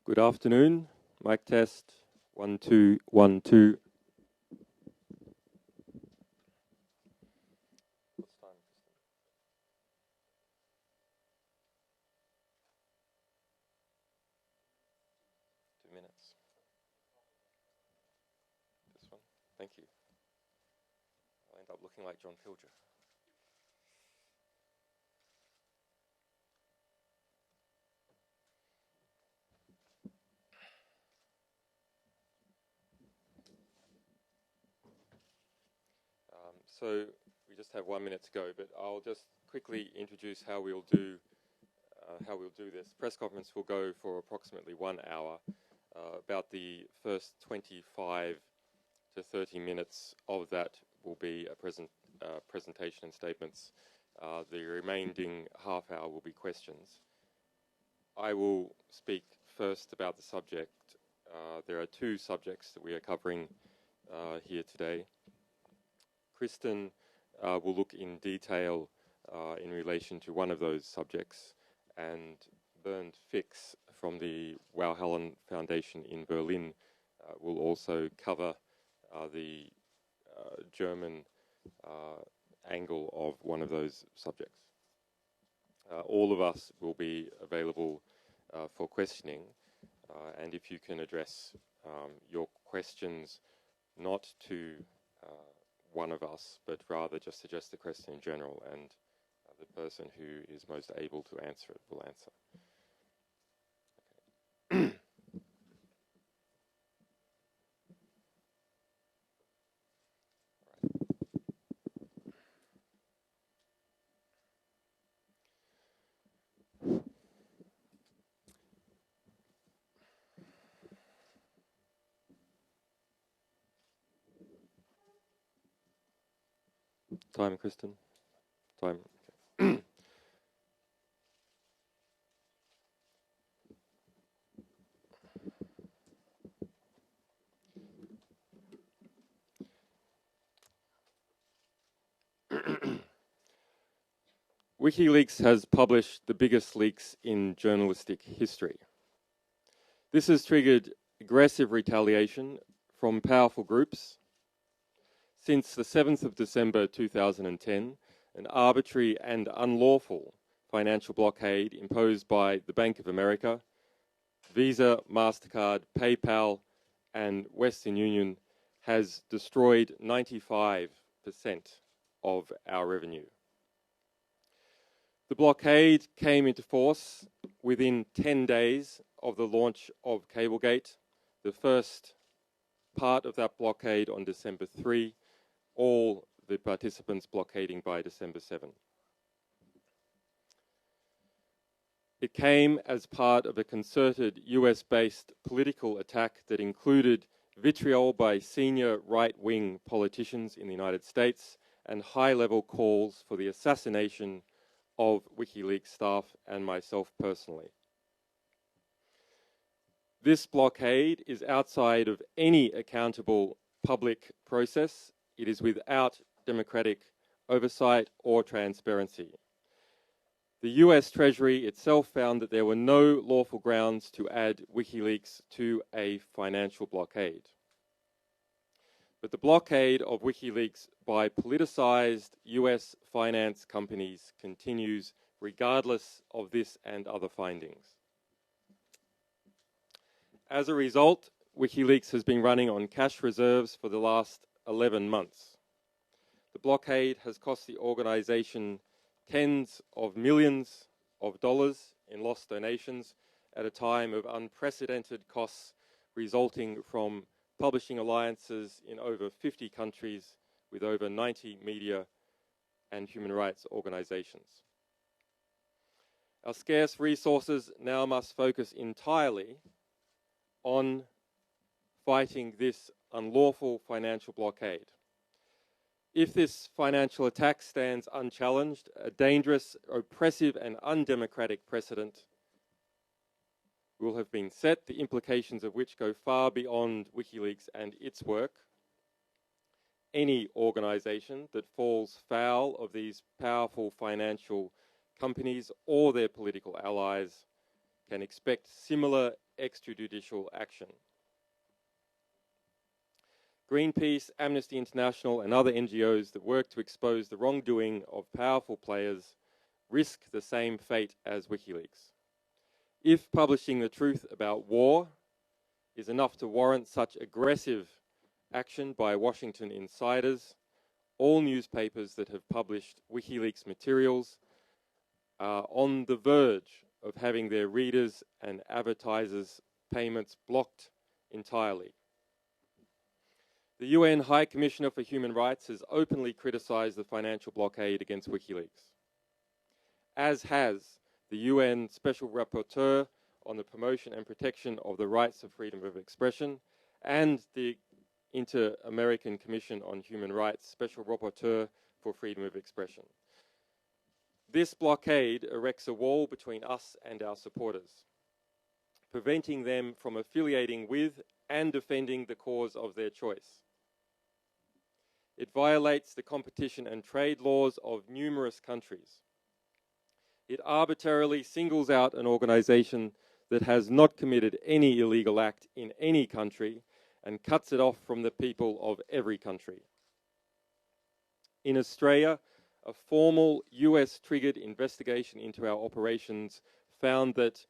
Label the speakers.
Speaker 1: Good afternoon. Mic test. 1, 2, 1, 2. What's time? 2 minutes. This one. Thank you. I'll end up looking like John Pilger. So we just have 1 minute to go, but I'll just quickly introduce how we'll do this. Press conference will go for approximately 1 hour. About the first 25 to 30 minutes of that will be a presentation and statements. The remaining half hour will be questions. I will speak first about the subject. There are 2 subjects that we are covering here today. Kristen will look in detail in relation to one of those subjects, and Bernd Fix from the Wauhallen Foundation in Berlin will also cover the German angle of one of those subjects. All of us will be available for questioning, and if you can address your questions not to one of us, but rather just suggest the question in general, and the person who is most able to answer it will answer. Okay. Time, Kristen? Time. Okay. Wikileaks has published the biggest leaks in journalistic history. This has triggered aggressive retaliation from powerful groups. Since the 7th of December 2010, an arbitrary and unlawful financial blockade imposed by the Bank of America, Visa, MasterCard, PayPal, and Western Union has destroyed 95% of our revenue. The blockade came into force within 10 days of the launch of Cablegate, the first part of that blockade on December 3, all the participants blockading by December 7. It came as part of a concerted US-based political attack that included vitriol by senior right-wing politicians in the United States and high-level calls for the assassination of WikiLeaks staff and myself personally. This blockade is outside of any accountable public process. It is without democratic oversight or transparency. The US Treasury itself found that there were no lawful grounds to add WikiLeaks to a financial blockade. But the blockade of WikiLeaks by politicized US finance companies continues regardless of this and other findings. As a result, WikiLeaks has been running on cash reserves for the last 11 months. The blockade has cost the organization tens of millions of dollars in lost donations at a time of unprecedented costs resulting from publishing alliances in over 50 countries with over 90 media and human rights organizations. Our scarce resources now must focus entirely on fighting this unlawful financial blockade. If this financial attack stands unchallenged, a dangerous, oppressive, and undemocratic precedent will have been set, the implications of which go far beyond WikiLeaks and its work. Any organization that falls foul of these powerful financial companies or their political allies can expect similar extrajudicial action. Greenpeace, Amnesty International, and other NGOs that work to expose the wrongdoing of powerful players risk the same fate as Wikileaks. If publishing the truth about war is enough to warrant such aggressive action by Washington insiders, all newspapers that have published Wikileaks materials are on the verge of having their readers and advertisers' payments blocked entirely. The UN High Commissioner for Human Rights has openly criticised the financial blockade against Wikileaks, as has the UN Special Rapporteur on the promotion and protection of the rights of freedom of expression and the Inter-American Commission on Human Rights Special Rapporteur for freedom of expression. This blockade erects a wall between us and our supporters, preventing them from affiliating with and defending the cause of their choice. It violates the competition and trade laws of numerous countries. It arbitrarily singles out an organisation that has not committed any illegal act in any country and cuts it off from the people of every country. In Australia, a formal US-triggered investigation into our operations found that